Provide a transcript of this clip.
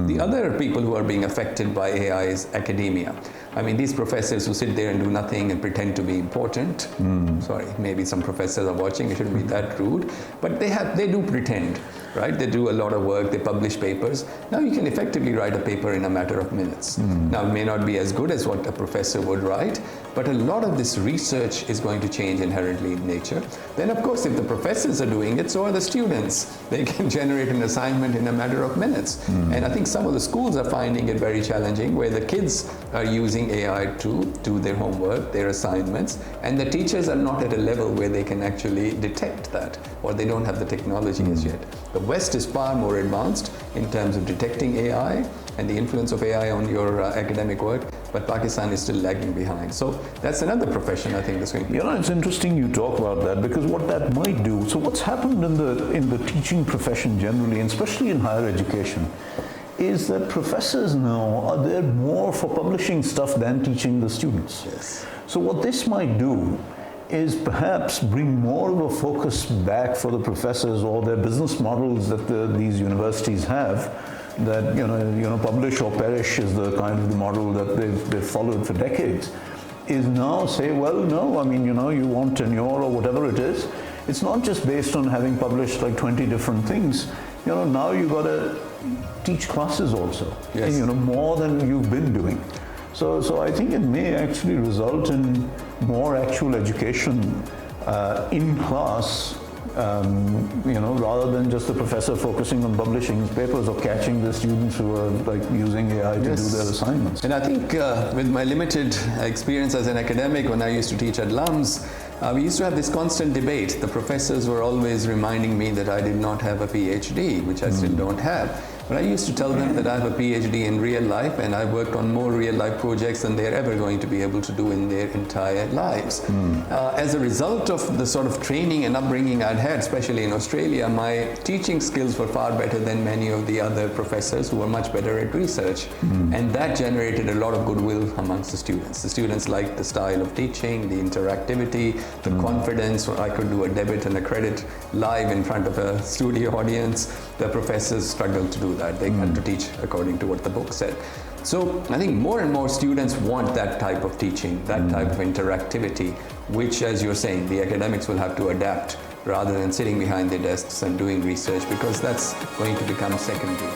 The other people who are being affected by AI is academia. I mean, these professors who sit there and do nothing and pretend to be important. Sorry, maybe some professors are watching, it shouldn't be that rude, but they do pretend, right? They do a lot of work, they publish papers. Now you can effectively write a paper in a matter of minutes. Now it may not be as good as what a professor would write, but a lot of this research is going to change inherently in nature. Then of course, if the professors are doing it, so are the students. They can generate an assignment in a matter of minutes. And I think some of the schools are finding it very challenging, where the kids are using AI to do their homework, their assignments, and the teachers are not at a level where they can actually detect that, or they don't have the technology as yet. The West is far more advanced in terms of detecting AI and the influence of AI on your academic work, but Pakistan is still lagging behind. So that's another profession I think that's going to be. You know, it's interesting you talk about that, because what that might do, so what's happened in the teaching profession generally, and especially in higher education, is that professors now are there more for publishing stuff than teaching the students. Yes. So what this might do is perhaps bring more of a focus back for the professors, or their business models that these universities have, that you know publish or perish is the kind of the model that they've followed for decades, is now say, well, no, I mean, you know, you want tenure or whatever it is, it's not just based on having published like 20 different things. You know, now you've got to teach classes also, yes. you know, more than you've been doing. So I think it may actually result in more actual education in class, you know, rather than just the professor focusing on publishing papers or catching the students who are like using AI to do their assignments. And I think with my limited experience as an academic, when I used to teach at LUMS, we used to have this constant debate. The professors were always reminding me that I did not have a PhD, which I still don't have. But I used to tell them that I have a PhD in real life, and I've worked on more real life projects than they're ever going to be able to do in their entire lives. As a result of the sort of training and upbringing I'd had, especially in Australia, my teaching skills were far better than many of the other professors who were much better at research. And that generated a lot of goodwill amongst the students. The students liked the style of teaching, the interactivity, the confidence. I could do a debit and a credit live in front of a studio audience. The professors struggled to do that. They had to teach according to what the book said. So I think more and more students want that type of teaching, that type of interactivity, which, as you're saying, the academics will have to adapt rather than sitting behind their desks and doing research, because that's going to become secondary.